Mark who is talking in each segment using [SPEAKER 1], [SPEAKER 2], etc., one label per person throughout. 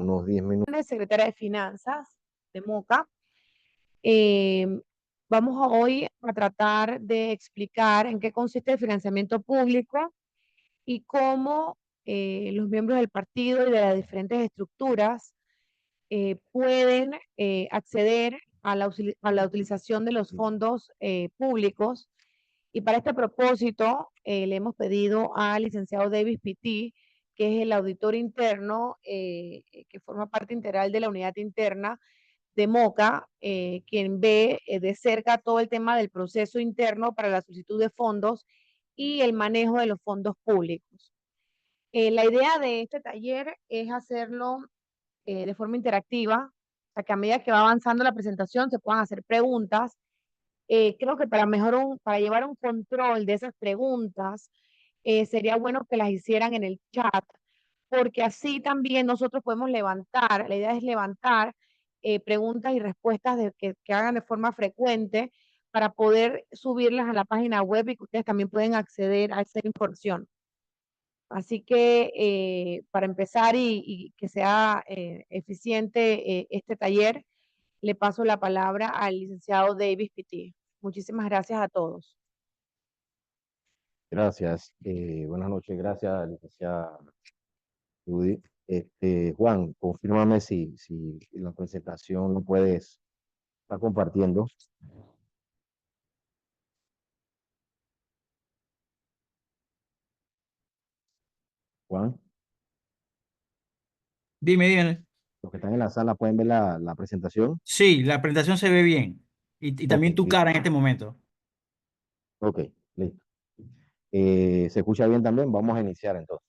[SPEAKER 1] unos 10 minutos.
[SPEAKER 2] Secretaria de Finanzas de Moca. Eh, Vamos hoy a tratar de explicar en qué consiste el financiamiento público y cómo los miembros del partido y de las diferentes estructuras pueden acceder a la utilización de los fondos públicos. Y para este propósito, le hemos pedido al licenciado Davis Pitti, que es el auditor interno, que forma parte integral de la unidad interna de Moca, quien ve de cerca todo el tema del proceso interno para la solicitud de fondos y el manejo de los fondos públicos. La idea de este taller es hacerlo de forma interactiva, o sea, que a medida que va avanzando la presentación se puedan hacer preguntas. Creo que para llevar un control de esas preguntas, sería bueno que las hicieran en el chat, porque así también nosotros podemos levantar, la idea es levantar preguntas y respuestas que hagan de forma frecuente para poder subirlas a la página web y que ustedes también pueden acceder a esa información. Así que para empezar y que sea eficiente este taller, le paso la palabra al licenciado Davis Pitti. Muchísimas gracias a todos.
[SPEAKER 1] Gracias. Buenas noches. Gracias, licenciada Judy. Juan, confírmame si la presentación lo puedes estar compartiendo. Juan,
[SPEAKER 3] Dime, dime.
[SPEAKER 1] los que están en la sala pueden ver la presentación.
[SPEAKER 3] Sí, la presentación se ve bien. Y
[SPEAKER 1] Ok,
[SPEAKER 3] también tu
[SPEAKER 1] listo.
[SPEAKER 3] cara en este momento.
[SPEAKER 1] Ok, listo. ¿Se escucha bien también? Vamos a iniciar entonces.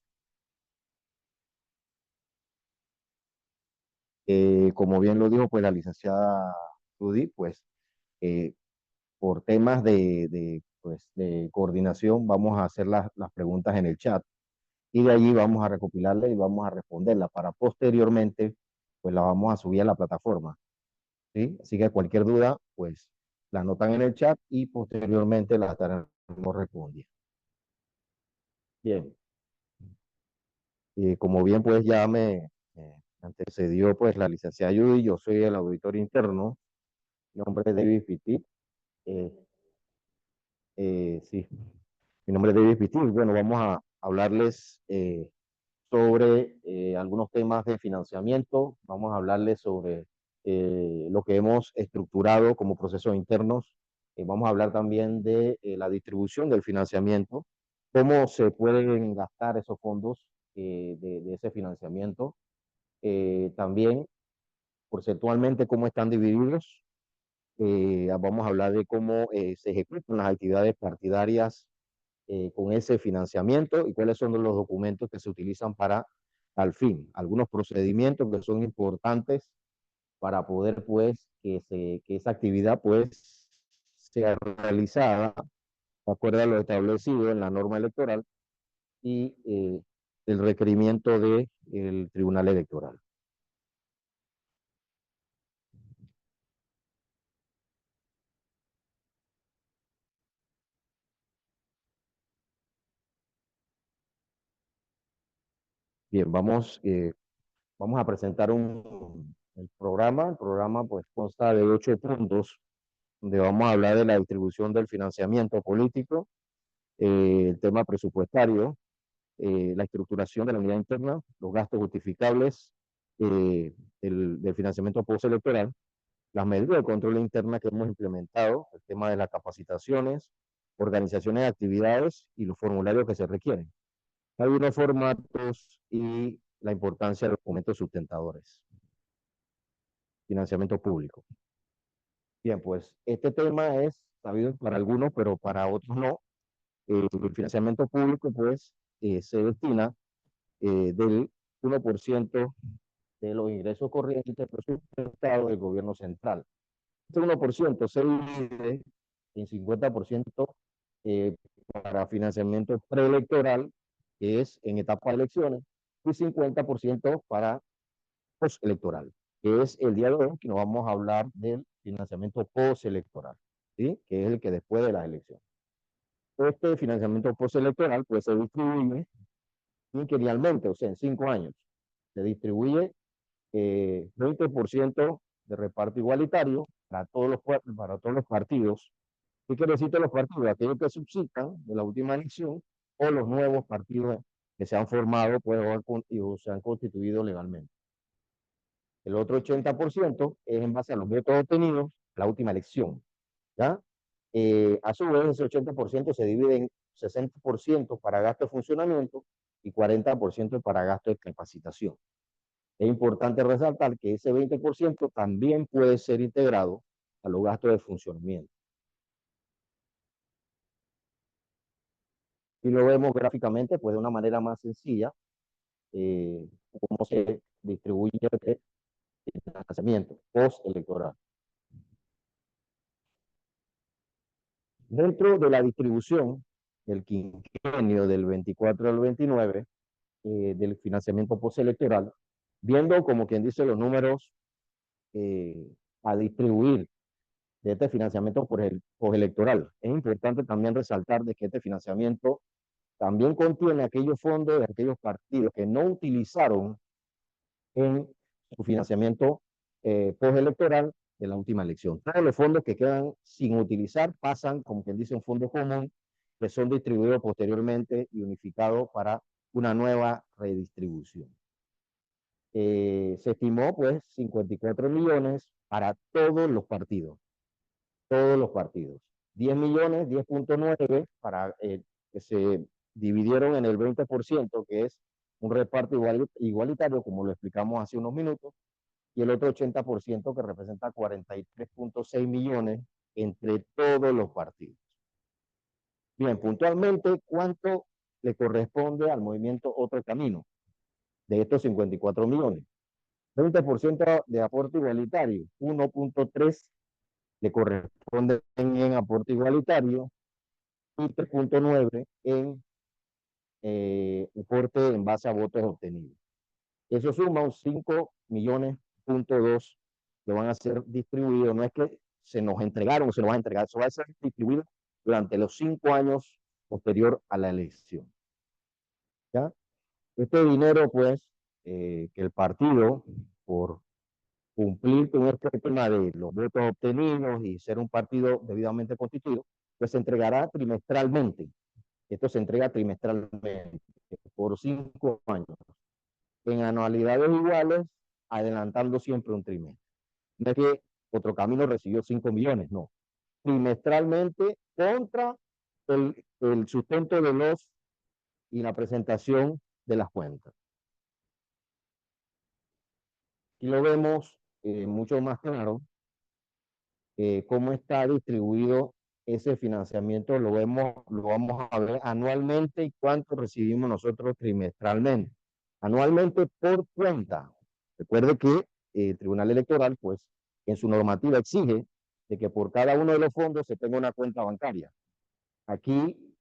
[SPEAKER 1] Como bien lo dijo pues la licenciada Judy, pues eh, por temas pues, de coordinación vamos a hacer las preguntas en el chat y de allí vamos a recopilarlas y vamos a responderlas para posteriormente pues la vamos a subir a la plataforma, ¿sí? Así que cualquier duda pues la anotan en el chat y posteriormente la estaremos respondiendo. Bien, como bien pues ya me antecedió pues la licenciada Judy, yo soy el auditor interno, mi nombre es David Pitti. eh, sí, mi nombre es David Pitti. Bueno, vamos a hablarles sobre algunos temas de financiamiento. Vamos a hablarles sobre lo que hemos estructurado como procesos internos. Vamos a hablar también de la distribución del financiamiento, cómo se pueden gastar esos fondos de ese financiamiento. También, porcentualmente, cómo están divididos. Vamos a hablar de cómo se ejecutan las actividades partidarias con ese financiamiento y cuáles son los documentos que se utilizan para al fin, algunos procedimientos que son importantes para poder pues que esa actividad pues sea realizada de acuerdo a lo establecido en la norma electoral y el requerimiento del Tribunal Electoral. Bien, vamos a presentar el programa. El programa pues consta de 8 puntos donde vamos a hablar de la distribución del financiamiento político, el tema presupuestario, la estructuración de la unidad interna, los gastos justificables del financiamiento postelectoral, las medidas de control interna que hemos implementado, el tema de las capacitaciones, organizaciones de actividades y los formularios que se requieren, algunos formatos y la importancia de los documentos sustentadores. Financiamiento público. Bien, pues este tema es sabido para algunos, pero para otros no. El financiamiento público, pues, se destina del 1% de los ingresos corrientes presupuestados del gobierno central. Este 1% se divide en 50% eh, para financiamiento preelectoral, que es en etapa de elecciones, y 50% para postelectoral, que es el día de hoy que nos vamos a hablar del financiamiento postelectoral, ¿sí? Que es el que después de las elecciones. Este financiamiento postelectoral pues se distribuye quinquenalmente, o sea, en 5 años. Se distribuye 20% de reparto igualitario para todos los partidos. ¿Qué quiere decir todos los partidos? Aquellos que subsistan de la última elección o los nuevos partidos que se han formado pues, o se han constituido legalmente. El otro 80% es en base a los votos obtenidos en la última elección. ¿Ya? A su vez, ese 80% se divide en 60% para gasto de funcionamiento y 40% para gasto de capacitación. Es importante resaltar que ese 20% también puede ser integrado a los gastos de funcionamiento. Y lo vemos gráficamente, pues de una manera más sencilla, cómo se distribuye el financiamiento post-electoral. Dentro de la distribución del quinquenio del 24 al 29, del financiamiento postelectoral, viendo como quien dice los números a distribuir de este financiamiento postelectoral. Es importante también resaltar de que este financiamiento también contiene aquellos fondos de aquellos partidos que no utilizaron en su financiamiento postelectoral de la última elección. Todos los fondos que quedan sin utilizar pasan, como quien dice, un fondo común, que son distribuidos posteriormente y unificados para una nueva redistribución. Se estimó pues 54 millones para todos los partidos. 10 millones, 10.9 para que se dividieron en el 20%, que es un reparto igualitario, como lo explicamos hace unos minutos, y el otro 80% que representa 43.6 millones entre todos los partidos. Bien, puntualmente, ¿cuánto le corresponde al movimiento Otro Camino de estos 54 millones? 20% de aporte igualitario, 1.3 le corresponde en aporte igualitario y 3.9 en aporte en base a votos obtenidos. Eso suma un 5 millones.2 que van a ser distribuidos. No es que se nos entregaron o se nos va a entregar, eso va a ser distribuido durante los 5 años posterior a la elección. ¿Ya? Este dinero, pues, que el partido, por cumplir con este tema de los votos obtenidos y ser un partido debidamente constituido, pues se entregará trimestralmente. Esto se entrega trimestralmente por 5 años, en anualidades iguales, adelantando siempre un trimestre. No es que Otro Camino recibió 5 millones, no. Trimestralmente contra el sustento de los y la presentación de las cuentas. Aquí lo vemos mucho más claro, cómo está distribuido ese financiamiento, lo vamos a ver anualmente y cuánto recibimos nosotros trimestralmente. Anualmente por cuenta. Recuerde que el Tribunal Electoral, pues, en su normativa exige de que por cada uno de los fondos se tenga una cuenta bancaria. Aquí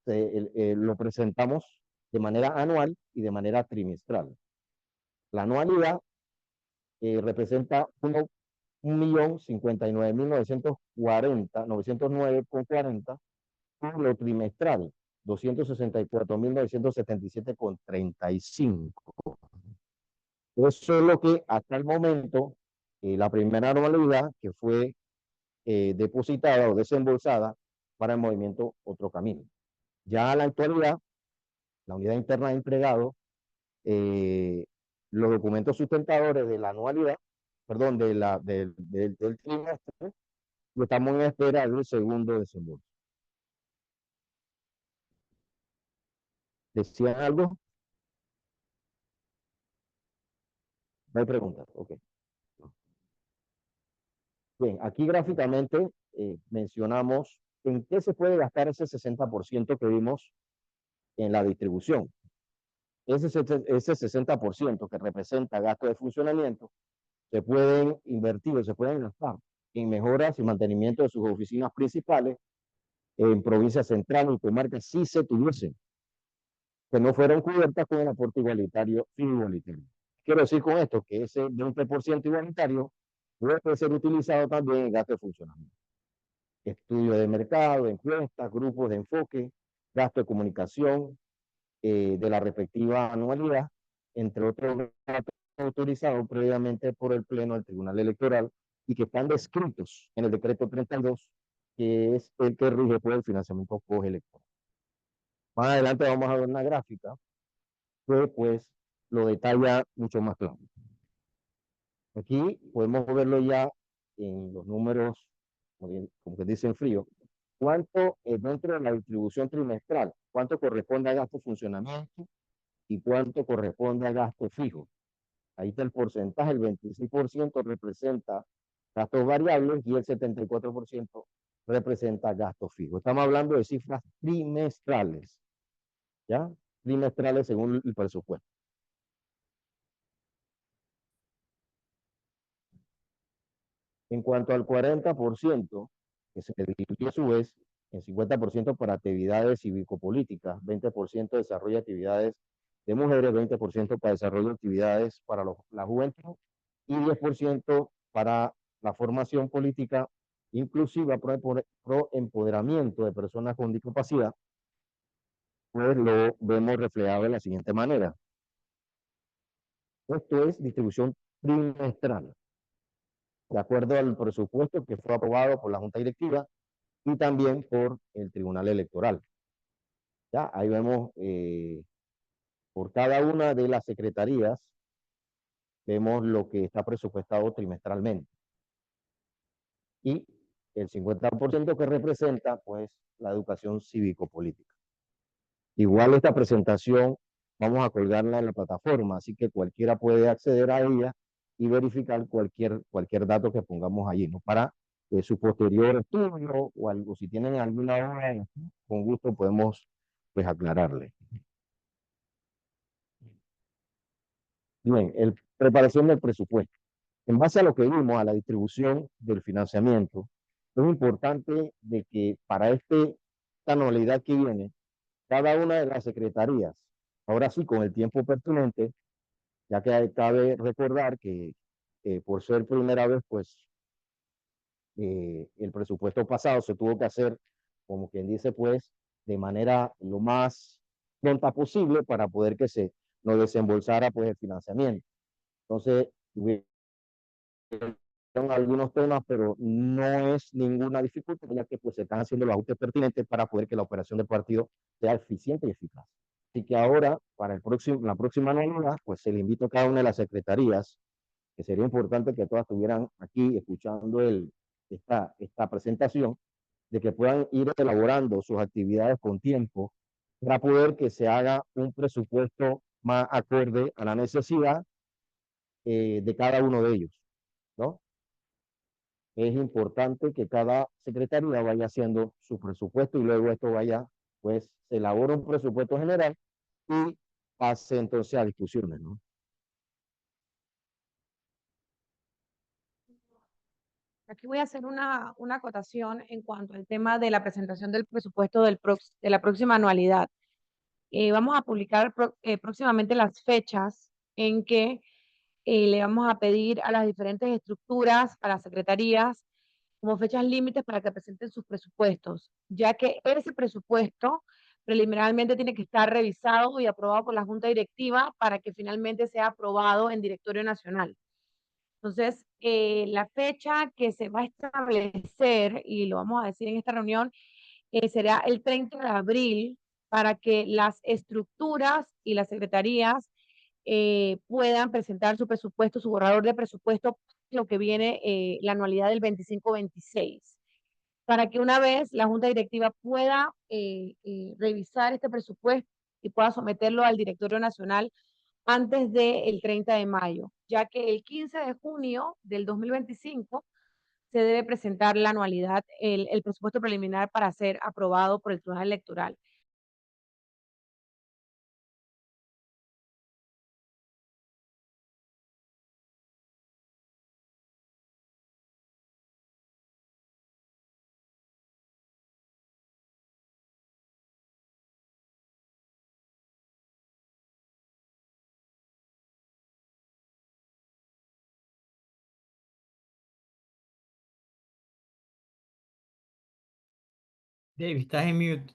[SPEAKER 1] lo presentamos de manera anual y de manera trimestral. La anualidad representa 1.059.940, por lo trimestral, 264.977,35. Eso es lo que hasta el momento, la primera anualidad que fue depositada o desembolsada para el movimiento Otro Camino. Ya a la actualidad, la unidad interna ha entregado los documentos sustentadores de la anualidad, perdón, del trimestre, y estamos en espera del segundo desembolso. ¿Decían algo? No hay preguntas, ok. Bien, aquí gráficamente mencionamos en qué se puede gastar ese 60% que vimos en la distribución. Ese 60% que representa gasto de funcionamiento se pueden invertir o se pueden gastar en mejoras y mantenimiento de sus oficinas principales en provincias centrales y comarcas si se tuviesen, que no fueron cubiertas con el aporte igualitario y igualitario. Quiero decir con esto que ese 20% igualitario puede ser utilizado también en gasto de funcionamiento. Estudio de mercado, encuestas, grupos de enfoque, gasto de comunicación de la respectiva anualidad, entre otros gastos autorizados previamente por el Pleno del Tribunal Electoral y que están descritos en el decreto 32, que es el que rige por el financiamiento postelectoral. Más adelante vamos a ver una gráfica que pues lo detalla mucho más claro. Aquí podemos verlo ya en los números, como que dicen frío, cuánto dentro de la distribución trimestral, cuánto corresponde a gasto de funcionamiento y cuánto corresponde a gasto fijo. Ahí está el porcentaje, el 26% representa gastos variables y el 74% representa gastos fijos. Estamos hablando de cifras trimestrales, ¿ya? Trimestrales según el presupuesto. En cuanto al 40%, que se distribuye a su vez en 50% para actividades cívico-políticas, 20% desarrollo de actividades de mujeres, 20% para desarrollo de actividades para la juventud y 10% para la formación política inclusiva pro empoderamiento de personas con discapacidad, pues lo vemos reflejado de la siguiente manera. Esto es distribución trimestral, de acuerdo al presupuesto que fue aprobado por la Junta Directiva y también por el Tribunal Electoral. ¿Ya? Ahí vemos por cada una de las secretarías, vemos lo que está presupuestado trimestralmente. Y el 50% que representa, pues, la educación cívico-política. Igual esta presentación vamos a colgarla en la plataforma, así que cualquiera puede acceder a ella y verificar cualquier dato que pongamos allí, ¿no? Para su posterior estudio o algo, si tienen alguna duda, con gusto podemos, pues, aclararle. Bien, preparación del presupuesto. En base a lo que vimos, a la distribución del financiamiento, es importante de que para esta anualidad que viene, cada una de las secretarías, ahora sí, con el tiempo pertinente, ya que cabe recordar que por ser primera vez, pues el presupuesto pasado se tuvo que hacer, como quien dice, pues de manera lo más pronta posible para poder que se nos desembolsara pues el financiamiento. Entonces, son algunos temas, pero no es ninguna dificultad, ya que pues se están haciendo los ajustes pertinentes para poder que la operación del partido sea eficiente y eficaz. Así que ahora, para la próxima anualidad, pues se le invito a cada una de las secretarías, que sería importante que todas estuvieran aquí escuchando esta presentación, de que puedan ir elaborando sus actividades con tiempo para poder que se haga un presupuesto más acorde a la necesidad de cada uno de ellos, ¿no? Es importante que cada secretaría vaya haciendo su presupuesto y luego esto vaya, pues, se elabora un presupuesto general y pase entonces a discusiones, ¿no?
[SPEAKER 2] Aquí voy a hacer una acotación en cuanto al tema de la presentación del presupuesto de la próxima anualidad. Vamos a publicar próximamente las fechas en que le vamos a pedir a las diferentes estructuras, a las secretarías, como fechas límites para que presenten sus presupuestos, ya que ese presupuesto preliminarmente tiene que estar revisado y aprobado por la Junta Directiva para que finalmente sea aprobado en Directorio Nacional. Entonces, la fecha que se va a establecer, y lo vamos a decir en esta reunión, será el 30 de abril para que las estructuras y las secretarías puedan presentar su presupuesto, su borrador de presupuesto, lo que viene la anualidad del 25-26, para que una vez la Junta Directiva pueda revisar este presupuesto y pueda someterlo al Directorio Nacional antes del 30 de mayo, ya que el 15 de junio del 2025 se debe presentar la anualidad, el presupuesto preliminar para ser aprobado por el Tribunal Electoral.
[SPEAKER 3] David, estás en mute.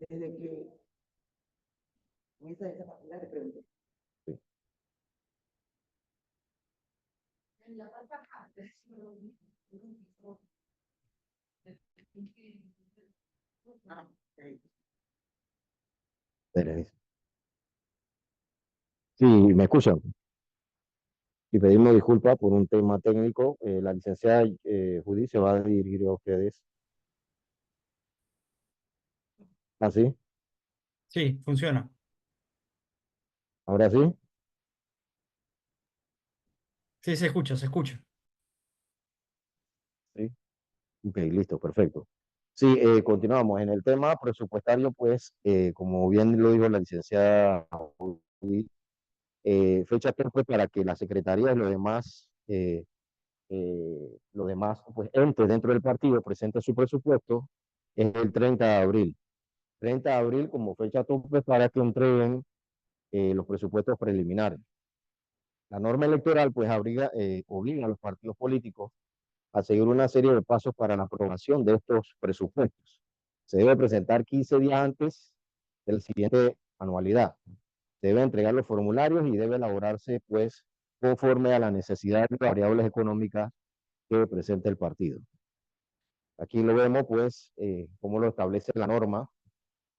[SPEAKER 1] desde que comienza esta partida de preguntas. Sí. Berenice. Sí, me escuchan. Y pedimos disculpas por un tema técnico. La licenciada Judy se va a dirigir a ustedes. ¿Ah, sí?
[SPEAKER 3] Sí, funciona.
[SPEAKER 1] ¿Ahora sí?
[SPEAKER 3] Sí, se escucha, se escucha.
[SPEAKER 1] Sí. Ok, listo, perfecto. Sí, continuamos. En el tema presupuestario, pues, como bien lo dijo la licenciada Judy, fecha tope para que la Secretaría y los demás pues, entes dentro del partido presenten su presupuesto es el 30 de abril. 30 de abril como fecha tope para que entreguen los presupuestos preliminares. La norma electoral pues obliga a los partidos políticos a seguir una serie de pasos para la aprobación de estos presupuestos. Se debe presentar 15 días antes de la siguiente anualidad. Se debe entregar los formularios y debe elaborarse pues conforme a la necesidad de variables económicas que presenta el partido. Aquí lo vemos pues cómo lo establece la norma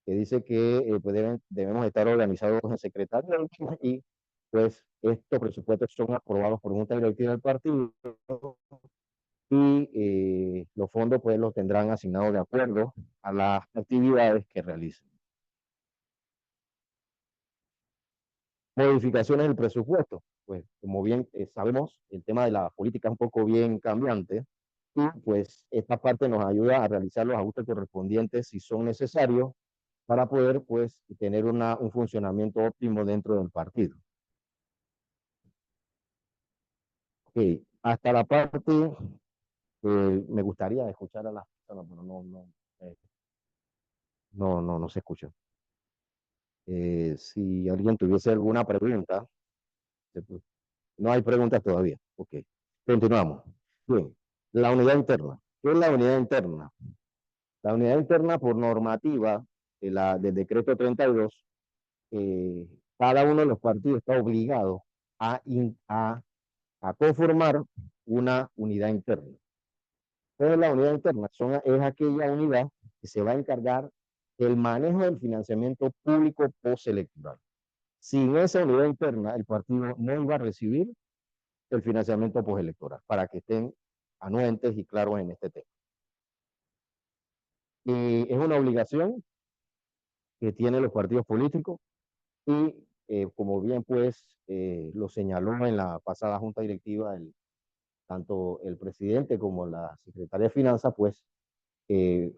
[SPEAKER 1] que dice que pues debemos estar organizados en secretarios y pues estos presupuestos son aprobados por junta directiva del partido y los fondos pues los tendrán asignados de acuerdo a las actividades que realicen. Modificaciones del presupuesto. Pues como bien sabemos, el tema de la política es un poco bien cambiante y pues esta parte nos ayuda a realizar los ajustes correspondientes si son necesarios para poder pues tener un funcionamiento óptimo dentro del partido. Okay. Hasta la parte me gustaría escuchar a las personas, pero no se escucha. Si alguien tuviese alguna pregunta, no hay preguntas todavía. Ok, continuamos. Bien, la unidad interna. ¿Qué es la unidad interna? La unidad interna por normativa del decreto 32, cada uno de los partidos está obligado a conformar una unidad interna. Entonces, la unidad interna es aquella unidad que se va a encargar del manejo del financiamiento público postelectoral. Sin esa unidad interna, el partido no iba a recibir el financiamiento postelectoral, para que estén anuentes y claros en este tema. Y es una obligación que tienen los partidos políticos y como bien pues lo señaló en la pasada junta directiva tanto el presidente como la secretaria de Finanzas, pues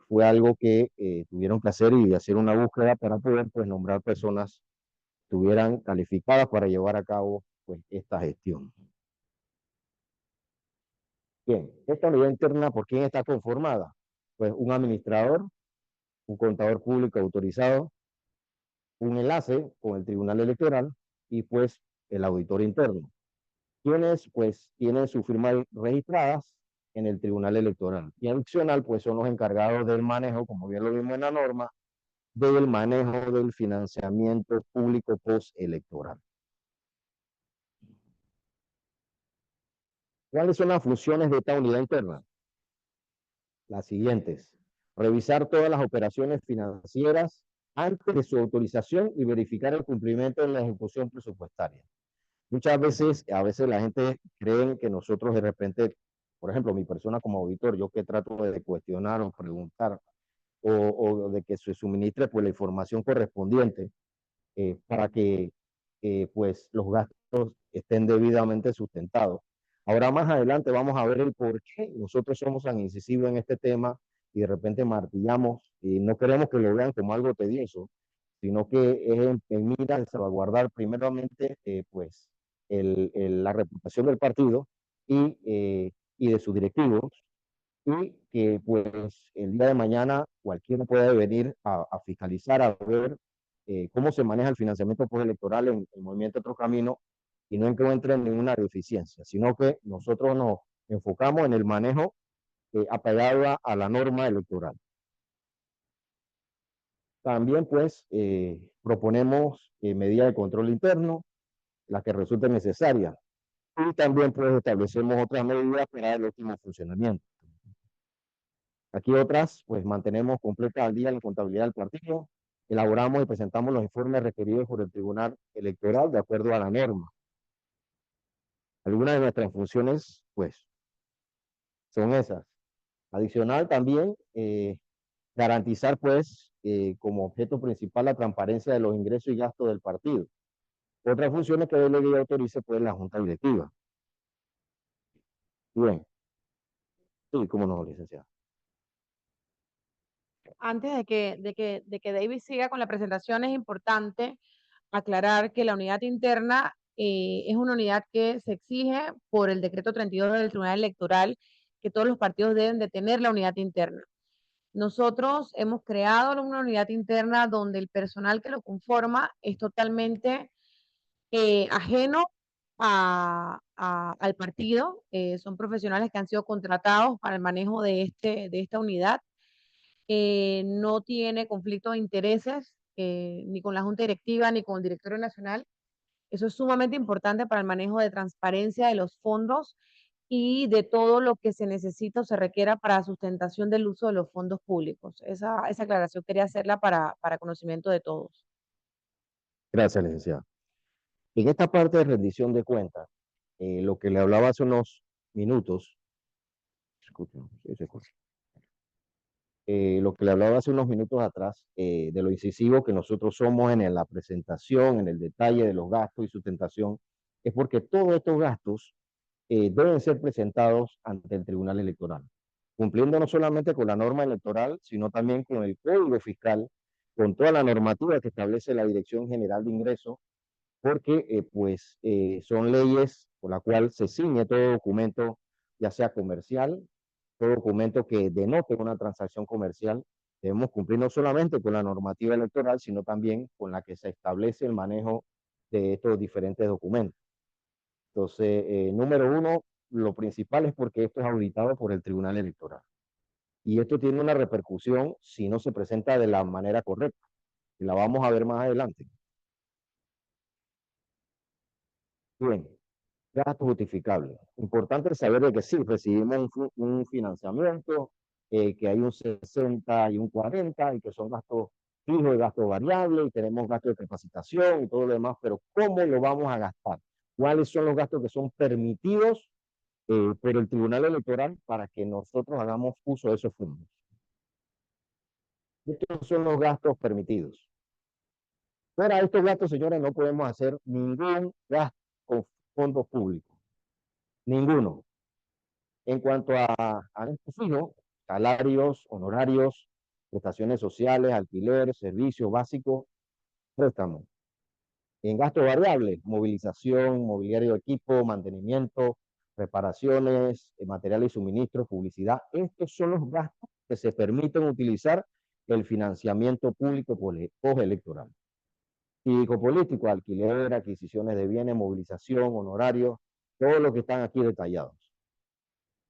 [SPEAKER 1] fue algo que tuvieron que hacer y hacer una búsqueda para poder pues nombrar personas que estuvieran calificadas para llevar a cabo pues esta gestión. Bien, esta unidad interna, ¿por quién está conformada? Pues un administrador, un contador público autorizado, un enlace con el Tribunal Electoral y pues el auditor interno, quienes pues tienen su firma registradas en el Tribunal Electoral. Y adicional pues son los encargados del manejo, como bien lo vimos en la norma, del manejo del financiamiento público postelectoral. ¿Cuáles son las funciones de esta unidad interna? Las siguientes: revisar todas las operaciones financieras antes de su autorización y verificar el cumplimiento de la ejecución presupuestaria. Muchas veces, a veces la gente cree que nosotros de repente, por ejemplo, mi persona como auditor, yo que trato de cuestionar o preguntar o de que se suministre pues la información correspondiente para que pues los gastos estén debidamente sustentados. Ahora más adelante vamos a ver el por qué nosotros somos tan incisivos en este tema y de repente martillamos y no queremos que lo vean como algo tedioso, sino que es en mira de salvaguardar primeramente pues la reputación del partido y de sus directivos y que pues el día de mañana cualquiera puede venir a fiscalizar, a ver cómo se maneja el financiamiento postelectoral en el movimiento Otro Camino y no encuentre ninguna deficiencia, sino que nosotros nos enfocamos en el manejo apegado a la norma electoral. También, pues, proponemos medidas de control interno, las que resulten necesarias. Y también, pues, establecemos otras medidas para el óptimo funcionamiento. Aquí otras, pues, mantenemos completa al día la contabilidad del partido, elaboramos y presentamos los informes requeridos por el Tribunal Electoral de acuerdo a la norma. Algunas de nuestras funciones, pues, son esas. Adicional también, garantizar, pues, como objeto principal la transparencia de los ingresos y gastos del partido. Otras funciones que delegue y autorice, pues, la Junta Directiva. Bien, sí, cómo no, licenciado.
[SPEAKER 2] Antes de que David siga con la presentación, es importante aclarar que la unidad interna es una unidad que se exige por el decreto 32 del Tribunal Electoral, que todos los partidos deben de tener la unidad interna. Nosotros hemos creado una unidad interna donde el personal que lo conforma es totalmente ajeno al partido. Son profesionales que han sido contratados para el manejo de esta unidad. No tiene conflicto de intereses ni con la Junta Directiva ni con el Directorio Nacional. Eso es sumamente importante para el manejo de transparencia de los fondos y de todo lo que se necesita o se requiera para sustentación del uso de los fondos públicos. Esa aclaración quería hacerla para conocimiento de todos.
[SPEAKER 1] Gracias, licenciado. En esta parte de rendición de cuentas, lo que le hablaba hace unos minutos, escuchen, sí, se escucha. Lo que le hablaba hace unos minutos atrás, de lo incisivo que nosotros somos en la presentación, en el detalle de los gastos y sustentación, es porque todos estos gastos deben ser presentados ante el Tribunal Electoral, cumpliendo no solamente con la norma electoral, sino también con el Código Fiscal, con toda la normativa que establece la Dirección General de Ingresos, porque pues son leyes por la cual se ciñe todo documento, ya sea comercial, todo documento que denote una transacción comercial. Debemos cumplir no solamente con la normativa electoral, sino también con la que se establece el manejo de estos diferentes documentos. Entonces, número uno, lo principal es porque esto es auditado por el Tribunal Electoral. Y esto tiene una repercusión si no se presenta de la manera correcta. Y la vamos a ver más adelante. Bien, gasto justificable. Importante saber de que sí, recibimos un financiamiento, que hay un 60 y un 40, y que son gastos fijos y gastos variables, y tenemos gastos de capacitación y todo lo demás, pero ¿cómo lo vamos a gastar? ¿Cuáles son los gastos que son permitidos por el Tribunal Electoral para que nosotros hagamos uso de esos fondos? Estos son los gastos permitidos. Fuera de estos gastos, señores, no podemos hacer ningún gasto con fondos públicos. Ninguno. En cuanto a gastos fijos, salarios, honorarios, prestaciones sociales, alquiler, servicios básicos, préstamos. En gastos variables, movilización, mobiliario de equipo, mantenimiento, reparaciones, materiales y suministros, publicidad. Estos son los gastos que se permiten utilizar el financiamiento público postelectoral. Y político, alquiler, adquisiciones de bienes, movilización, honorarios, todo lo que están aquí detallados.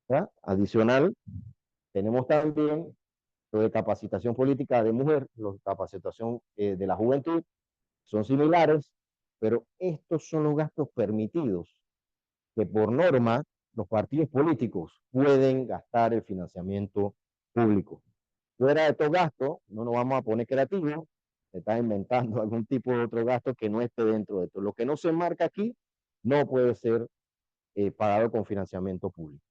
[SPEAKER 1] ¿Ya? Adicional, tenemos también lo de capacitación política de mujer, la capacitación de la juventud, son similares, pero estos son los gastos permitidos que por norma los partidos políticos pueden gastar el financiamiento público. Fuera de estos gastos, no nos vamos a poner creativos, se está inventando algún tipo de otro gasto que no esté dentro de esto. Lo que no se marca aquí no puede ser pagado con financiamiento público.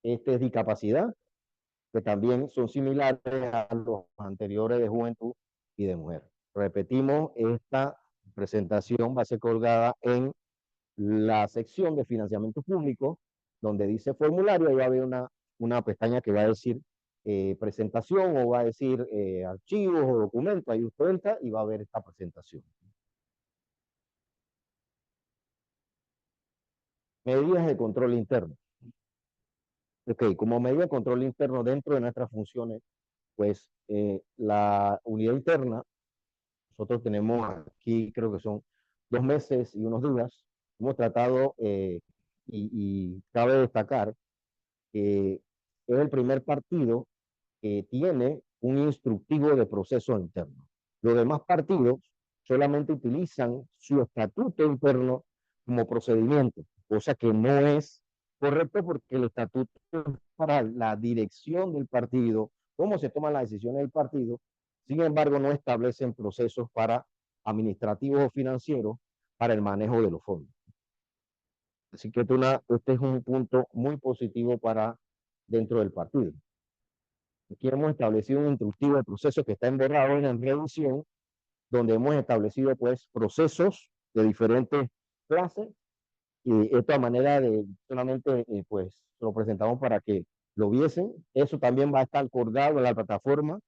[SPEAKER 1] Este es discapacidad, que también son similares a los anteriores de juventud y de mujer. Repetimos, esta presentación va a ser colgada en la sección de financiamiento público, donde dice formulario, y va a haber una pestaña que va a decir presentación o va a decir archivos o documentos, ahí usted entra y va a ver esta presentación. Medidas de control interno. Ok, como medida de control interno dentro de nuestras funciones, pues la unidad interna, nosotros tenemos aquí, creo que son 2 meses y unos días, hemos tratado, y cabe destacar que es el primer partido tiene un instructivo de proceso interno. Los demás partidos solamente utilizan su estatuto interno como procedimiento, cosa que no es correcto porque el estatuto es para la dirección del partido, cómo se toman las decisiones del partido. Sin embargo, no establecen procesos para administrativos o financieros para el manejo de los fondos. Así que este es un punto muy positivo para dentro del partido. Aquí hemos establecido un instructivo de procesos que está emborrado en la revisión, donde hemos establecido pues procesos de diferentes clases y esta manera de solamente pues lo presentamos para que lo viesen. Eso también va a estar acordado en la plataforma,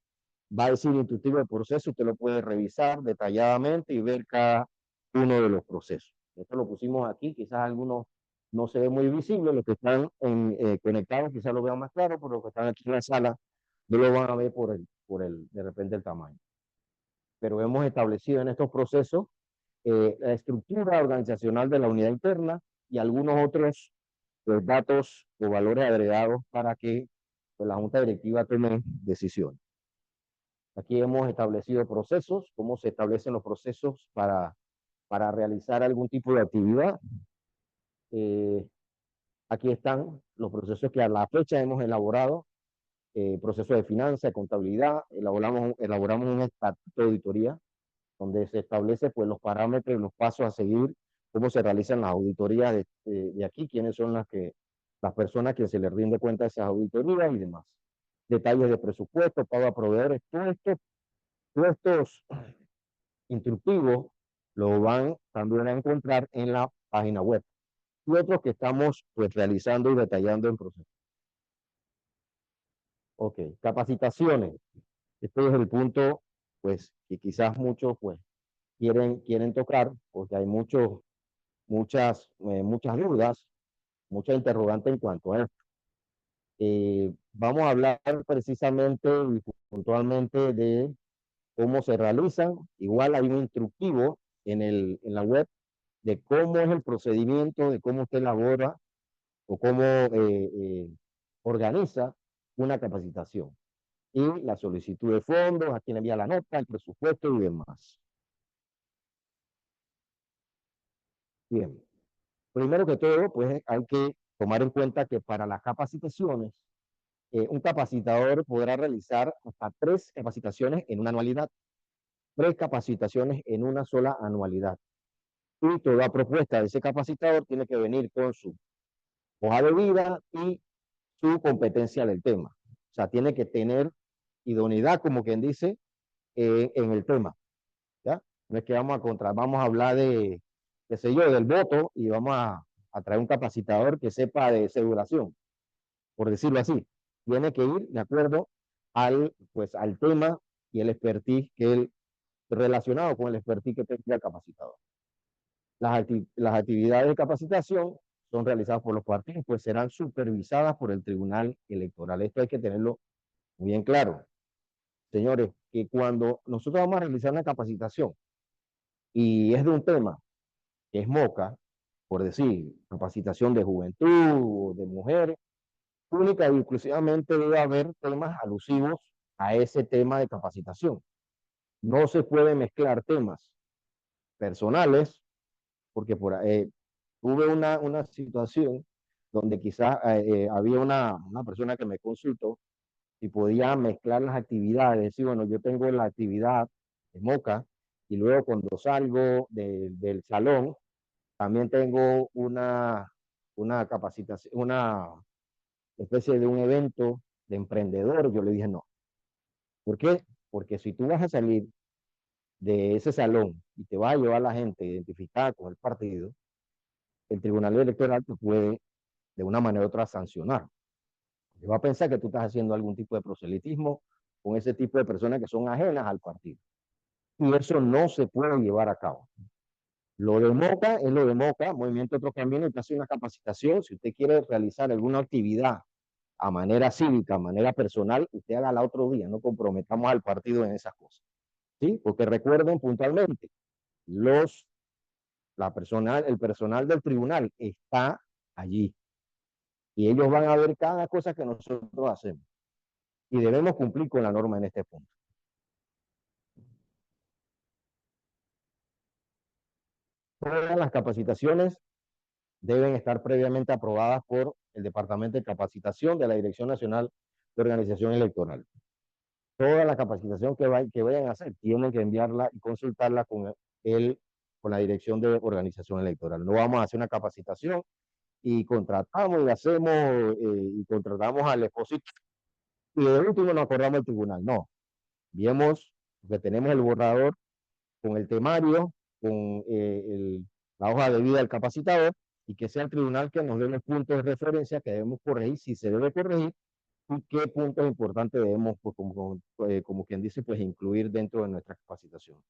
[SPEAKER 1] va a decir instructivo de proceso, usted lo puede revisar detalladamente y ver cada uno de los procesos. Esto lo pusimos aquí, quizás algunos no se ve muy visible, los que están conectados quizás lo vean más claro, pero los que están aquí en la sala no lo van a ver de repente el tamaño. Pero hemos establecido en estos procesos la estructura organizacional de la unidad interna y algunos otros datos o valores agregados para que pues, la junta directiva tome decisiones. Aquí hemos establecido procesos, cómo se establecen los procesos para realizar algún tipo de actividad. Aquí están los procesos que a la fecha hemos elaborado, proceso de finanzas, de contabilidad, elaboramos un estatuto de auditoría donde se establece pues, los parámetros y los pasos a seguir, cómo se realizan las auditorías de aquí, quiénes son las personas que se les rinde cuenta de esas auditorías y demás. Detalles de presupuesto, pago a proveedores, todos estos instructivos lo van también a encontrar en la página web. Y otros que estamos pues, realizando y detallando en proceso. Ok, capacitaciones. Este es el punto pues, que quizás muchos pues, quieren tocar, porque hay muchas dudas, muchas interrogantes en cuanto a esto. Vamos a hablar precisamente y puntualmente de cómo se realizan. Igual hay un instructivo en la web de cómo es el procedimiento, de cómo usted elabora o cómo organiza una capacitación. Y la solicitud de fondos, a quién envía la nota, el presupuesto y demás. Bien. Primero que todo, pues hay que tomar en cuenta que para las capacitaciones, un capacitador podrá realizar hasta 3 capacitaciones en una anualidad, 3 capacitaciones en una sola anualidad. Y toda propuesta de ese capacitador tiene que venir con su hoja de vida y su competencia del tema. O sea, tiene que tener idoneidad, como quien dice, en el tema. ¿Ya? No es que vamos a hablar qué sé yo, del voto y vamos a traer un capacitador que sepa de aseguración, por decirlo así. Tiene que ir de acuerdo pues, al tema y el expertise relacionado con el expertise que tenga el capacitador. Las actividades de capacitación son realizadas por los partidos, pues serán supervisadas por el Tribunal Electoral. Esto hay que tenerlo muy en claro. Señores, que cuando nosotros vamos a realizar una capacitación y es de un tema que es MOCA, por decir, capacitación de juventud o de mujeres, única y exclusivamente debe haber temas alusivos a ese tema de capacitación. No se puede mezclar temas personales, porque tuve una situación donde quizás había una persona que me consultó y podía mezclar las actividades, decir, bueno, yo tengo la actividad de MOCA y luego cuando salgo del salón, también tengo una capacitación, una especie de un evento de emprendedor. Yo le dije no. ¿Por qué? Porque si tú vas a salir de ese salón y te va a llevar a la gente identificada con el partido, el Tribunal Electoral te puede de una manera u otra sancionar. Te va a pensar que tú estás haciendo algún tipo de proselitismo con ese tipo de personas que son ajenas al partido. Y eso no se puede llevar a cabo. Lo de MOCA es lo de MOCA, Movimiento Otro Camino, y te hace una capacitación. Si usted quiere realizar alguna actividad a manera cívica, a manera personal, usted hágala otro día, no comprometamos al partido en esas cosas. ¿Sí? Porque recuerden puntualmente, el personal del tribunal está allí y ellos van a ver cada cosa que nosotros hacemos. y debemos cumplir con la norma en este punto. Todas las capacitaciones deben estar previamente aprobadas por el Departamento de Capacitación de la Dirección Nacional de Organización Electoral. Toda la capacitación que vayan a hacer tienen que enviarla y consultarla con la Dirección de Organización Electoral. No vamos a hacer una capacitación y contratamos y hacemos y contratamos al expositor y de último nos acordamos del tribunal. No, vemos que tenemos el borrador con el temario, con la hoja de vida del capacitador y que sea el tribunal que nos dé los puntos de referencia que debemos corregir, si se debe corregir, y qué puntos importantes debemos, pues, como quien dice, pues incluir dentro de nuestra capacitación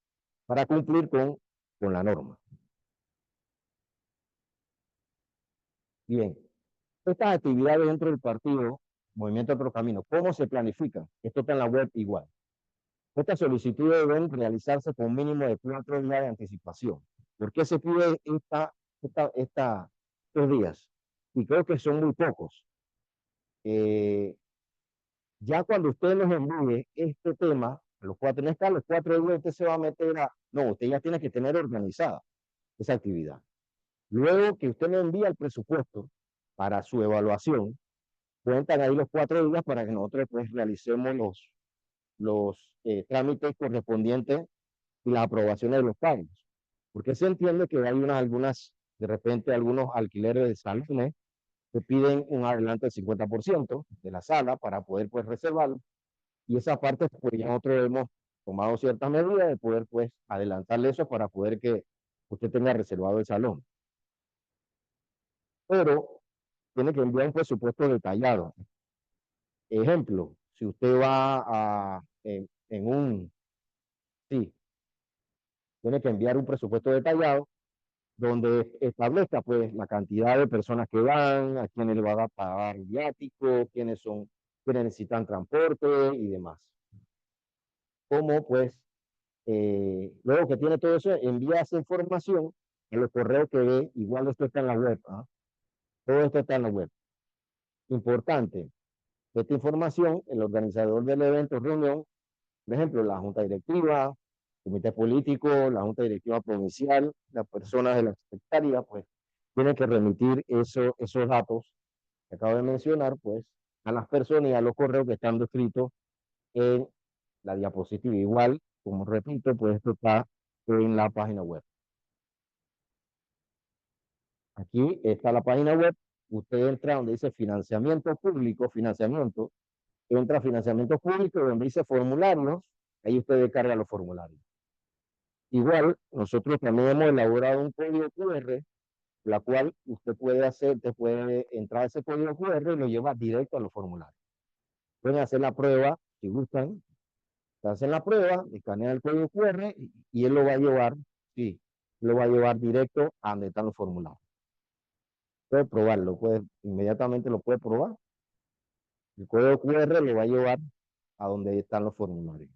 [SPEAKER 1] para cumplir con la norma. Bien, estas actividades dentro del partido, Movimiento Otro Camino, ¿cómo se planifican? Esto está en la web igual. Estas solicitudes deben realizarse con un mínimo de 4 días de anticipación. ¿Por qué se pide estos días? Y creo que son muy pocos. Ya cuando usted nos envíe este tema, los 4, no está los 4 días, usted se va a meter a... No, usted ya tiene que tener organizada esa actividad. Luego que usted nos envía el presupuesto para su evaluación, cuentan ahí los 4 días para que nosotros pues realicemos los trámites correspondientes y las aprobaciones de los pagos. Porque se entiende que hay de repente algunos alquileres de salones que piden un adelanto del 50% de la sala para poder pues reservarlo. Y esa parte pues ya nosotros hemos tomado ciertas medidas de poder pues adelantarle eso para poder que usted tenga reservado el salón. Pero tiene que enviar un presupuesto detallado. Ejemplo, si usted va sí, tiene que enviar un presupuesto detallado donde establezca pues la cantidad de personas que van, a quienes le va a pagar viático, quienes necesitan transporte y demás. Como pues, luego que tiene todo eso, envía esa información en los correos que ve, igual esto está en la web, ¿ah? Todo esto está en la web. Importante, esta información, el organizador del evento, reunión, por ejemplo, la junta directiva, comité político, la junta directiva provincial, las personas de la secretaría, pues tienen que remitir esos datos que acabo de mencionar, pues a las personas y a los correos que están descritos en la diapositiva. Igual, como repito, pues esto está en la página web. Aquí está la página web. Usted entra donde dice financiamiento público, financiamiento, entra a financiamiento público donde dice formularios, ahí usted descarga los formularios. Igual, nosotros también hemos elaborado un código QR, la cual usted puede entrar a ese código QR y lo lleva directo a los formularios. Pueden hacer la prueba, si gustan, hacen la prueba, escanean el código QR y él lo va a llevar, sí, lo va a llevar directo a donde están los formularios. Puede probarlo, inmediatamente lo puede probar. El código QR lo va a llevar a donde están los formularios.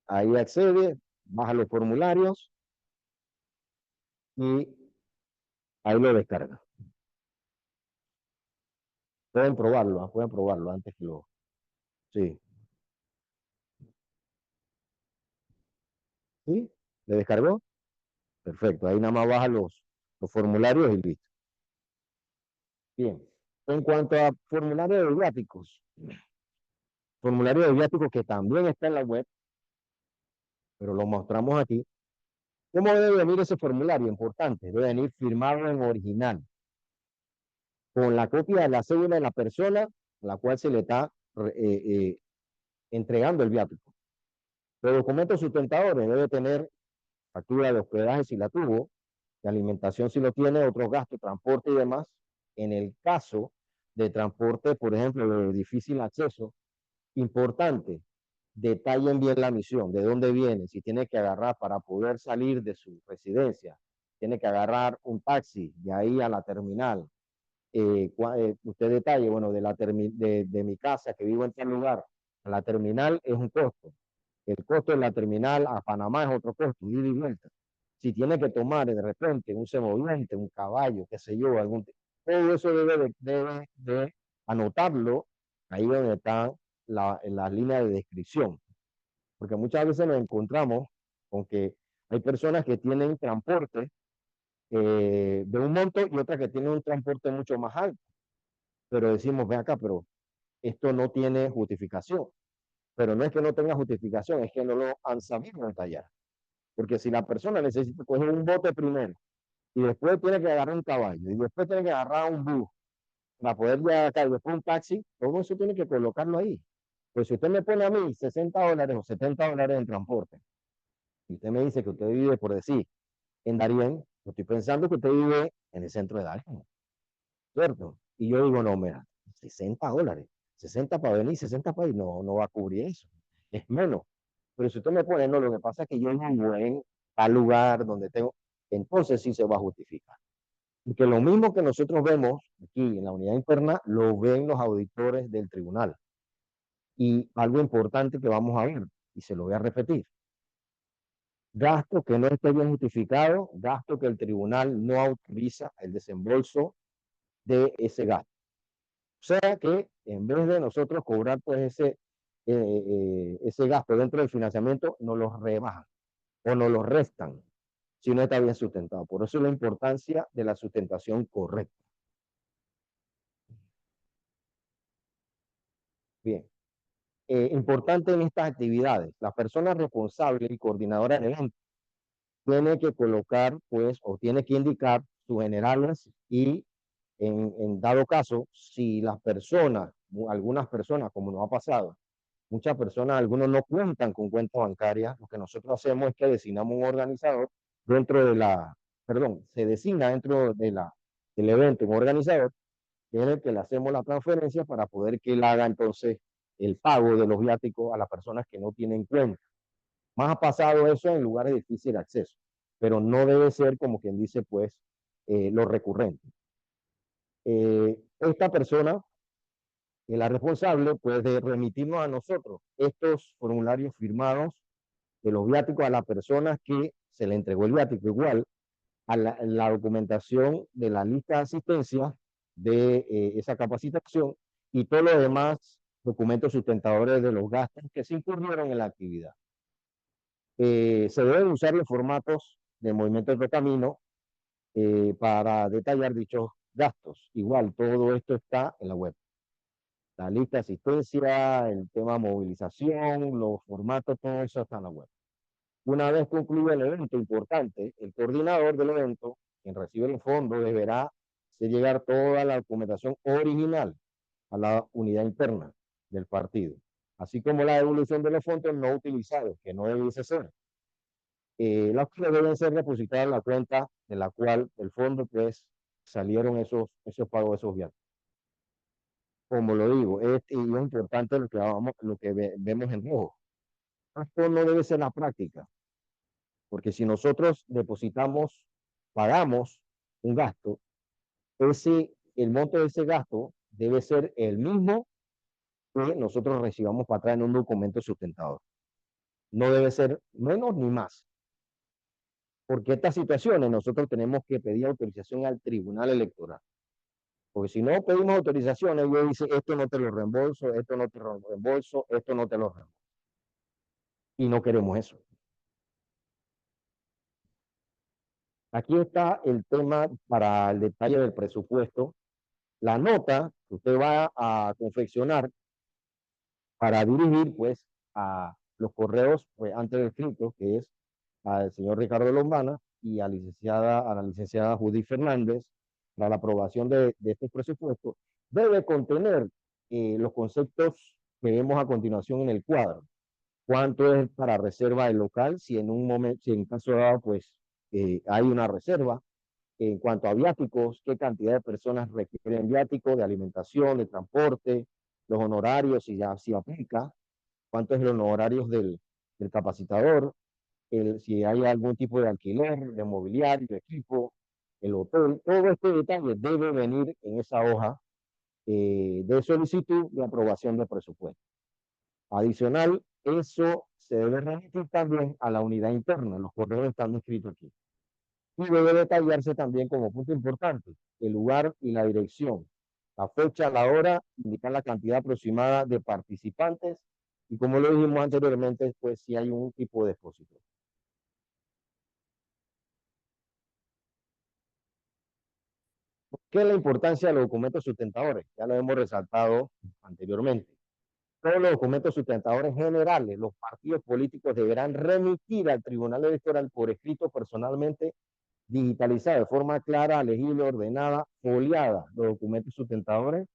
[SPEAKER 1] Ahí accede, baja los formularios y ahí lo descarga. Pueden probarlo antes que lo... Sí. ¿Sí? ¿Le descargó? Perfecto. Ahí nada más baja los formularios y listo. Bien. En cuanto a formulario de viáticos que también está en la web, pero lo mostramos aquí. ¿Cómo debe venir ese formulario? Importante. Debe venir firmado en original, con la copia de la cédula de la persona a la cual se le está entregando el viático. Los documentos sustentadores debe tener factura de hospedaje si la tuvo, de alimentación si lo tiene, otros gastos, transporte y demás. En el caso de transporte, por ejemplo, de difícil acceso, importante, detallen bien la misión, de dónde viene, si tiene que agarrar para poder salir de su residencia, tiene que agarrar un taxi de ahí a la terminal. Usted detalle, bueno, de mi casa que vivo en tal lugar a la terminal es un costo. El costo de la terminal a Panamá es otro costo, ida y vuelta. Si tiene que tomar de repente un semoviente, un caballo, qué sé yo, todo eso debe de anotarlo ahí donde está en la línea de descripción, porque muchas veces nos encontramos con que hay personas que tienen transporte de un monto y otras que tienen un transporte mucho más alto, pero decimos, ven acá, pero esto no tiene justificación, pero no es que no tenga justificación, es que no lo han sabido detallar, porque si la persona necesita coger un bote primero y después tiene que agarrar un caballo y después tiene que agarrar un bus para poder llegar acá y después un taxi, todo eso tiene que colocarlo ahí. Pues si usted me pone a mí $60 o $70 en transporte y usted me dice que usted vive, por decir, en Darién, yo estoy pensando que usted vive en el centro de Darién, ¿cierto? Y yo digo, no, mira, $60, 60 para venir, 60 para ir, no, no va a cubrir eso, es menos. Pero si usted me pone, no, lo que pasa es que yo vivo en tal lugar donde tengo, entonces sí se va a justificar. Porque lo mismo que nosotros vemos aquí en la unidad interna, lo ven los auditores del tribunal. Y algo importante que vamos a ver, y se lo voy a repetir, gasto que no esté bien justificado, gasto que el tribunal no autoriza el desembolso de ese gasto. O sea que en vez de nosotros cobrar pues ese gasto dentro del financiamiento, nos lo rebajan o nos lo restan si no está bien sustentado. Por eso es la importancia de la sustentación correcta. Bien. Importante en estas actividades, la persona responsable y coordinadora del evento tiene que colocar, pues, o tiene que indicar sus generales y en dado caso, si las personas, algunas personas, como nos ha pasado, muchas personas, algunos no cuentan con cuenta bancaria, lo que nosotros hacemos es que designamos un organizador dentro de la, perdón, se designa dentro de del evento un organizador, que es el que le hacemos la transferencia para poder que él haga entonces el pago de los viáticos a las personas que no tienen cuenta. Más ha pasado eso en lugares de difícil acceso, pero no debe ser como quien dice, pues, lo recurrente. Esta persona, la responsable, puede remitirnos a nosotros estos formularios firmados de los viáticos a las personas que se le entregó el viático, igual a la documentación de la lista de asistencia de esa capacitación y todos los demás documentos sustentadores de los gastos que se incurrieron en la actividad. Se deben usar los formatos de movimiento de camino para detallar dichos gastos. Igual, todo esto está en la web. La lista de asistencia, el tema movilización, los formatos, todo eso está en la web. Una vez concluido el evento importante, el coordinador del evento, quien recibe el fondo, deberá hacer llegar toda la documentación original a la unidad interna del partido, así como la devolución de los fondos no utilizados, que no debiese ser. Las cuales deben ser depositadas en la cuenta de la cual el fondo, pues, salieron esos pagos de esos viajes. Como lo digo, y es importante lo que vemos en rojo. Esto no debe ser la práctica, porque si nosotros depositamos, pagamos un gasto, el monto de ese gasto debe ser el mismo que nosotros recibamos para atrás en un documento sustentador. No debe ser menos ni más. Porque estas situaciones nosotros tenemos que pedir autorización al Tribunal Electoral. Porque si no pedimos autorización, ellos dicen, esto no te lo reembolso, esto no te lo reembolso, esto no te lo reembolso. Y no queremos eso. Aquí está el tema para el detalle del presupuesto. La nota que usted va a confeccionar para dirigir, pues, a los correos, pues, antes escritos, que es al señor Ricardo Lombana y a la licenciada Judy Fernández, para la aprobación de estos presupuestos, debe contener los conceptos que vemos a continuación en el cuadro. ¿Cuánto es para reserva del local? Si en un momento, si en caso dado, pues, hay una reserva. En cuanto a viáticos, qué cantidad de personas requieren viáticos de alimentación, de transporte, los honorarios, si aplica, cuántos son los honorarios del capacitador, si hay algún tipo de alquiler, de mobiliario, de equipo, el hotel, todo este detalle debe venir en esa hoja de solicitud de aprobación de presupuesto. Adicional, eso se debe remitir también a la unidad interna, los correos están escritos aquí. Y debe detallarse también como punto importante el lugar y la dirección, la fecha, la hora, indicar la cantidad aproximada de participantes y como lo dijimos anteriormente, pues si hay un tipo de expositor. ¿Qué es la importancia de los documentos sustentadores? Ya lo hemos resaltado anteriormente. Todos los documentos sustentadores generales, los partidos políticos deberán remitir al Tribunal Electoral por escrito personalmente, digitalizado de forma clara, legible, ordenada, foliada, los documentos sustentadores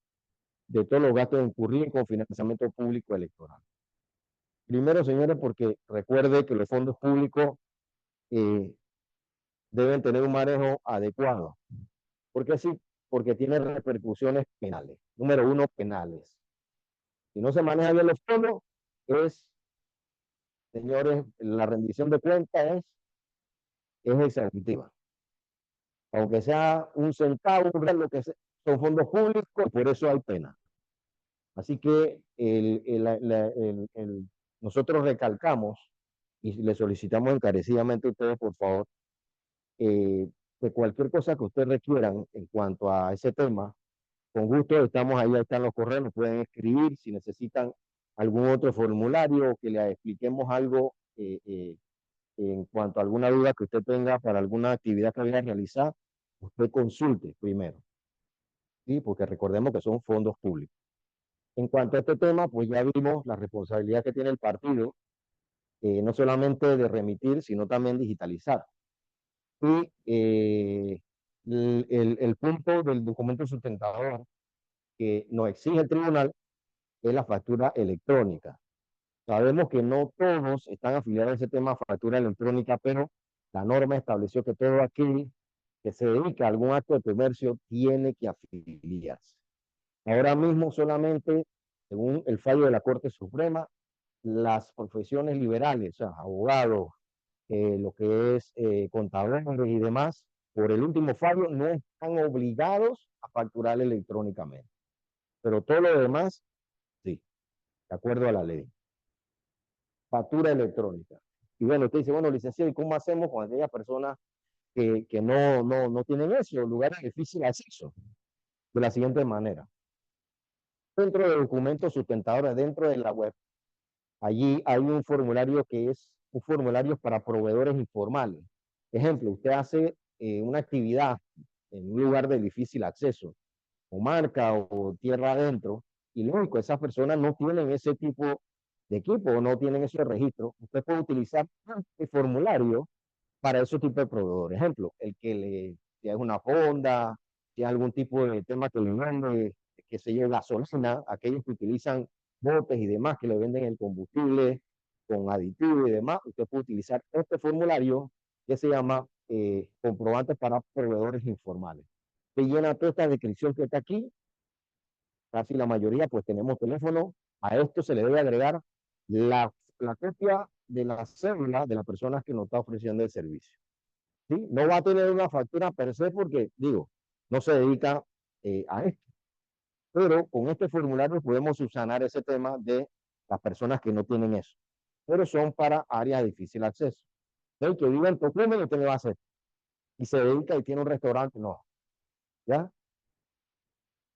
[SPEAKER 1] de todos los gastos incurridos con financiamiento público electoral. Primero, señores, porque recuerde que los fondos públicos eh, deben tener un manejo adecuado. ¿Por qué sí? Porque tiene repercusiones penales. Número uno, penales. Si no se maneja bien los fondos, es, señores, la rendición de cuentas es executiva. Aunque sea un centavo, un real, lo que sea, son fondos públicos, por eso hay pena. Así que nosotros recalcamos y le solicitamos encarecidamente a ustedes, por favor, que cualquier cosa que ustedes requieran en cuanto a ese tema, con gusto estamos ahí están los correos, nos pueden escribir si necesitan algún otro formulario o que le expliquemos algo en cuanto a alguna duda que usted tenga para alguna actividad que vaya a realizar, usted consulte primero, ¿sí? Porque recordemos que son fondos públicos. En cuanto a este tema, pues ya vimos la responsabilidad que tiene el partido, no solamente de remitir, sino también digitalizar. Y el punto del documento sustentador que nos exige el tribunal es la factura electrónica. Sabemos que no todos están afiliados a ese tema factura electrónica, pero la norma estableció que todo aquel que se dedica a algún acto de comercio tiene que afiliarse. Ahora mismo solamente, según el fallo de la Corte Suprema, las profesiones liberales, o sea, abogados, lo que es contadores y demás, por el último fallo no están obligados a facturar electrónicamente. Pero todo lo demás, sí, de acuerdo a la ley. Factura electrónica. Y bueno, usted dice, bueno, licenciado, ¿y cómo hacemos con aquellas personas que no tienen eso, lugares de difícil acceso? De la siguiente manera. Dentro de documentos sustentadores, dentro de la web, allí hay un formulario que es un formulario para proveedores informales. Ejemplo, usted hace una actividad en un lugar de difícil acceso, o marca o tierra adentro, y lógico, esas personas no tienen ese tipo de equipo o no tienen ese registro. Usted puede utilizar el formulario para ese tipo de proveedores. Ejemplo, el que le si es una fonda, si hay algún tipo de tema que le vende, que se lleve gasolina, aquellos que utilizan botes y demás que le venden el combustible con aditivo y demás, usted puede utilizar este formulario que se llama comprobante para proveedores informales. Se llena toda esta descripción que está aquí, casi la mayoría pues tenemos teléfono, a esto se le debe agregar la copia de la cédula de las personas que nos está ofreciendo el servicio. ¿Sí? No va a tener una factura per se porque, digo, no se dedica a esto. Pero con este formulario podemos subsanar ese tema de las personas que no tienen eso. Pero son para áreas de difícil acceso. El que vive en Tocumen, usted le va a hacer. Y se dedica y tiene un restaurante, no. ¿Ya?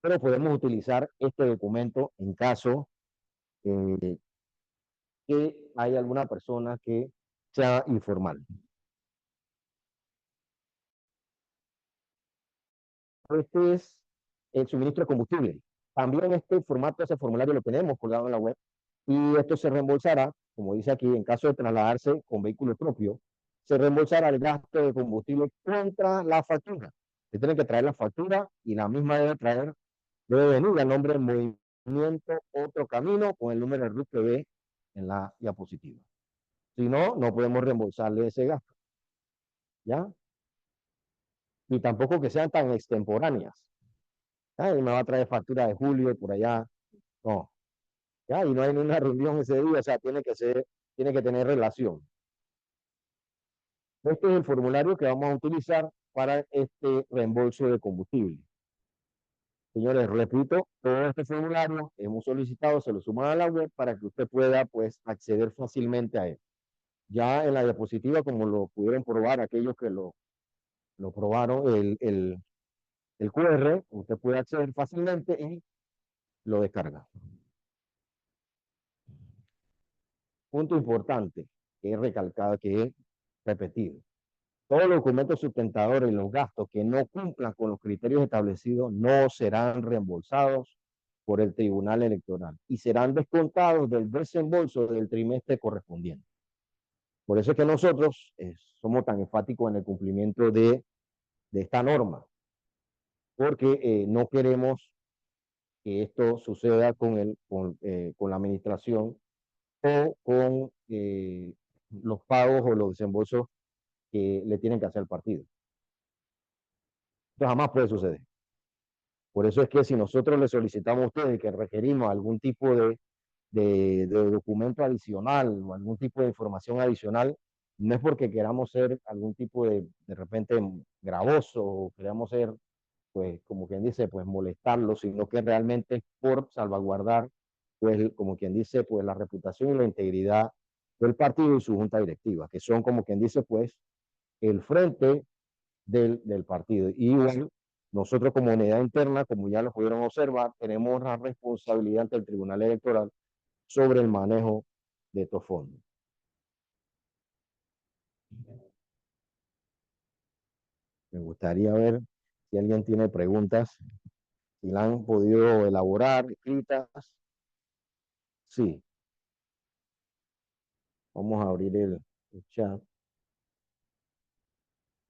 [SPEAKER 1] Pero podemos utilizar este documento en caso que haya alguna persona que sea informal. Este es el suministro de combustible. También este formato, ese formulario lo tenemos colgado en la web y esto se reembolsará, como dice aquí, en caso de trasladarse con vehículo propio, se reembolsará el gasto de combustible contra la factura. Se tiene que traer la factura y la misma debe venir al nombre del movimiento Otro Camino con el número de RUT que ve en la diapositiva. Si no, no podemos reembolsarle ese gasto. ¿Ya? Y tampoco que sean tan extemporáneas. Ay, me va a traer factura de julio por allá. No, ya, y no hay ninguna reunión ese día, o sea, tiene que tener relación. Este es el formulario que vamos a utilizar para este reembolso de combustible. Señores, repito, todo este formulario hemos solicitado, se lo suman a la web para que usted pueda, pues, acceder fácilmente a él. Ya en la diapositiva, como lo pudieron probar aquellos lo probaron, el QR, usted puede acceder fácilmente y lo descarga. Punto importante, que es recalcado, que es repetido. Todos los documentos sustentadores y los gastos que no cumplan con los criterios establecidos no serán reembolsados por el Tribunal Electoral y serán descontados del desembolso del trimestre correspondiente. Por eso es que nosotros somos tan enfáticos en el cumplimiento de esta norma, porque no queremos que esto suceda con la administración o con los pagos o los desembolsos que le tienen que hacer al partido. Esto jamás puede suceder. Por eso es que si nosotros le solicitamos a ustedes que requerimos algún tipo de documento adicional o algún tipo de información adicional, no es porque queramos ser algún tipo de repente gravoso o queramos ser, pues, como quien dice, pues molestarlo, sino que realmente es por salvaguardar, pues, como quien dice, pues la reputación y la integridad del partido y su junta directiva, que son, como quien dice, pues, el frente del partido. Y bueno, nosotros como unidad interna, como ya lo pudieron observar, tenemos la responsabilidad ante el Tribunal Electoral sobre el manejo de estos fondos. Me gustaría ver si alguien tiene preguntas, si la han podido elaborar, escritas. Sí, vamos a abrir el chat.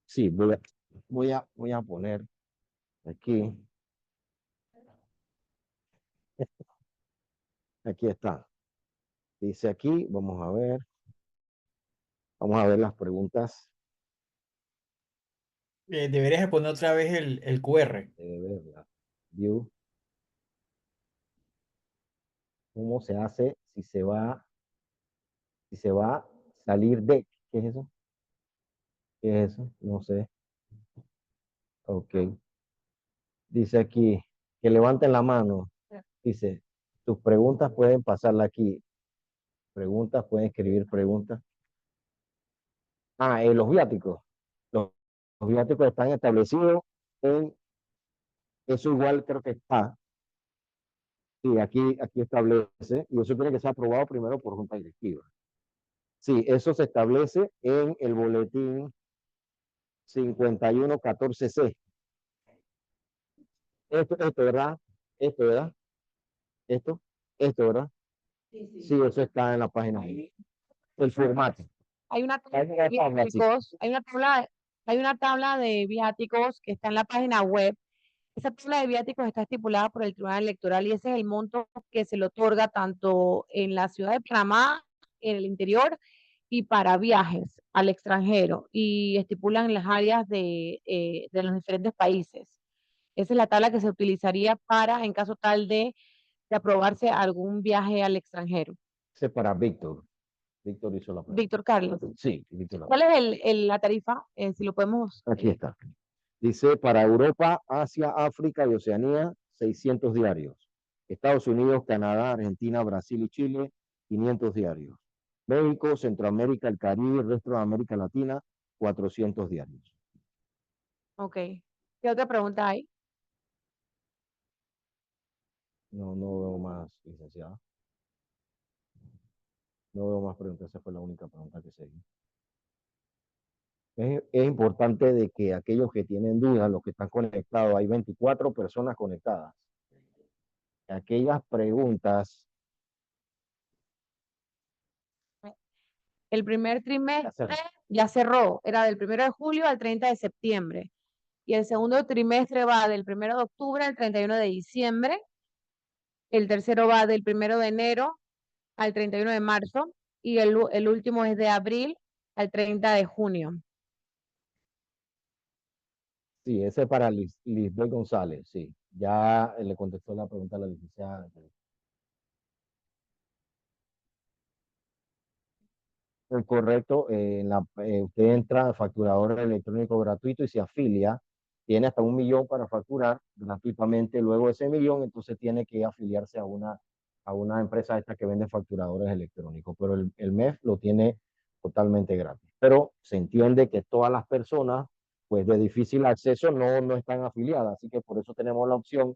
[SPEAKER 1] Sí, voy a poner aquí. Aquí está. Dice aquí, vamos a ver. Vamos a ver las preguntas.
[SPEAKER 3] Deberías de poner otra vez el QR.
[SPEAKER 1] View. ¿Cómo se hace si se va a salir de? ¿Qué es eso? ¿Qué es eso? No sé. Ok. Dice aquí, que levanten la mano. Dice, tus preguntas pueden pasarla aquí. Preguntas, pueden escribir preguntas. Los viáticos. Los, los viáticos están establecidos en, eso igual creo que está. Sí, aquí establece, y eso tiene que ser aprobado primero por junta directiva. Sí, eso se establece en el boletín 5114C. Esto, ¿verdad? ¿Verdad? Esto, ¿verdad? Sí, eso está en la página web. El formato.
[SPEAKER 2] Hay una tabla
[SPEAKER 1] Hay
[SPEAKER 2] de
[SPEAKER 1] una tabla, sí.
[SPEAKER 2] viáticos, hay una tabla de viáticos que está en la página web. Esa tabla de viáticos está estipulada por el Tribunal Electoral y ese es el monto que se le otorga tanto en la ciudad de Panamá, en el interior y para viajes al extranjero y estipulan las áreas de los diferentes países. Esa es la tabla que se utilizaría para, en caso tal de aprobarse algún viaje al extranjero.
[SPEAKER 1] Ese es para Víctor. Víctor hizo la pregunta.
[SPEAKER 2] Víctor Carlos,
[SPEAKER 1] Sí, Víctor.
[SPEAKER 2] ¿cuál es la tarifa? Si lo podemos...
[SPEAKER 1] Aquí está. Dice, para Europa, Asia, África y Oceanía, 600 diarios. Estados Unidos, Canadá, Argentina, Brasil y Chile, 500 diarios. México, Centroamérica, el Caribe y el resto de América Latina, 400 diarios.
[SPEAKER 2] Ok. ¿Qué otra pregunta hay?
[SPEAKER 1] No veo más, licenciada. No veo más preguntas. Esa fue la única pregunta que seguí. Es importante de que aquellos que tienen dudas, los que están conectados, hay 24 personas conectadas. Aquellas preguntas.
[SPEAKER 2] El primer trimestre ya cerró, era del 1 de julio al 30 de septiembre. Y el segundo trimestre va del 1 de octubre al 31 de diciembre. El tercero va del 1 de enero al 31 de marzo. Y el último es de abril al 30 de junio.
[SPEAKER 1] Sí, ese es para Lisbeth González, sí. Ya le contestó la pregunta a la licenciada. Es correcto, usted entra a facturador electrónico gratuito y se afilia, tiene hasta 1 millón para facturar gratuitamente. Luego de ese millón, entonces tiene que afiliarse a una empresa esta que vende facturadores electrónicos, pero el MEF lo tiene totalmente gratis. Pero se entiende que todas las personas pues de difícil acceso no están afiliadas. Así que por eso tenemos la opción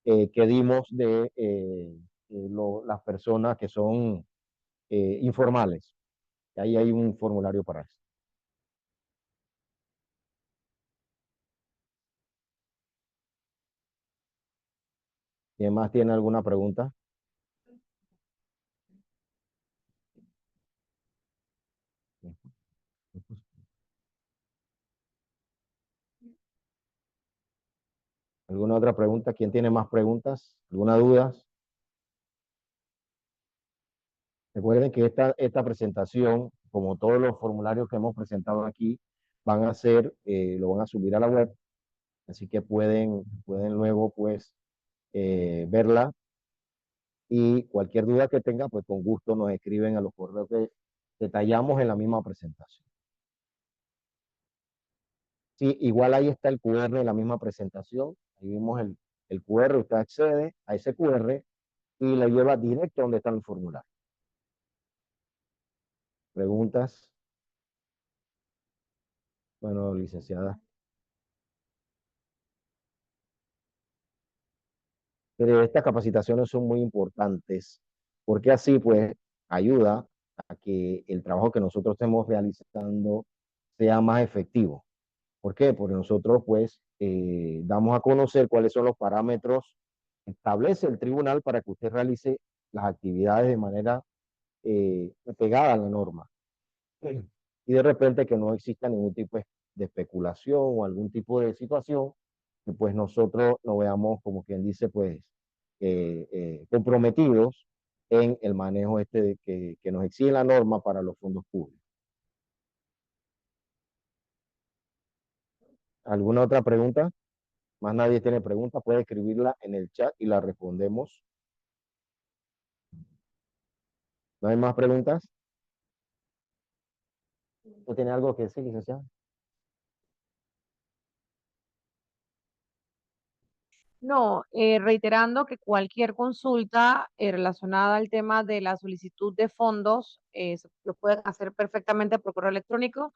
[SPEAKER 1] que dimos de las personas que son informales. Ahí hay un formulario para eso. ¿Quién más tiene alguna pregunta? ¿Alguna otra pregunta? ¿Quién tiene más preguntas? ¿Alguna duda? Recuerden que esta presentación, como todos los formularios que hemos presentado aquí, van a ser, lo van a subir a la web, así que pueden luego pues verla y cualquier duda que tenga, pues con gusto nos escriben a los correos que detallamos en la misma presentación. Sí, igual ahí está el QR en la misma presentación, ahí vimos el QR, usted accede a ese QR y le lleva directo a donde está el formulario. ¿Preguntas? Bueno, licenciada. Pero estas capacitaciones son muy importantes porque así pues ayuda a que el trabajo que nosotros estemos realizando sea más efectivo. ¿Por qué? Porque nosotros pues damos a conocer cuáles son los parámetros que establece el tribunal para que usted realice las actividades de manera pegada a la norma. Y de repente que no exista ningún tipo de especulación o algún tipo de situación que pues nosotros nos veamos como quien dice pues comprometidos en el manejo que nos exige la norma para los fondos públicos. ¿Alguna otra pregunta? Más nadie tiene pregunta, puede escribirla en el chat y la respondemos. ¿No hay más preguntas? ¿Usted tiene algo que decir, licenciado?
[SPEAKER 2] No, reiterando que cualquier consulta relacionada al tema de la solicitud de fondos lo pueden hacer perfectamente por correo electrónico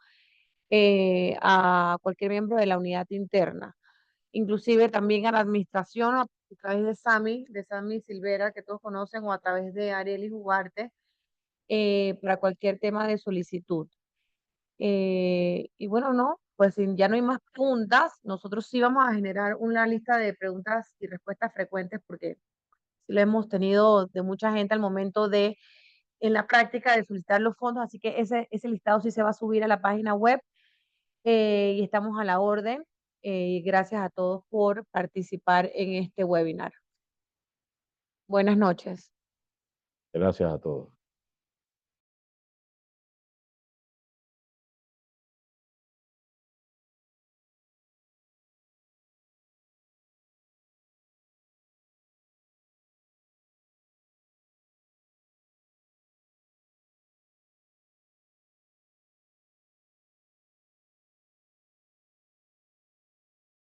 [SPEAKER 2] a cualquier miembro de la unidad interna, inclusive también a la administración a través de Sami Silvera, que todos conocen, o a través de Arielis Ugarte, para cualquier tema de solicitud. Y bueno, no, pues si ya no hay más preguntas, nosotros sí vamos a generar una lista de preguntas y respuestas frecuentes porque sí lo hemos tenido de mucha gente al momento de, en la práctica de solicitar los fondos, así que ese listado sí se va a subir a la página web y estamos a la orden. Gracias a todos por participar en este webinar. Buenas noches.
[SPEAKER 1] Gracias a todos.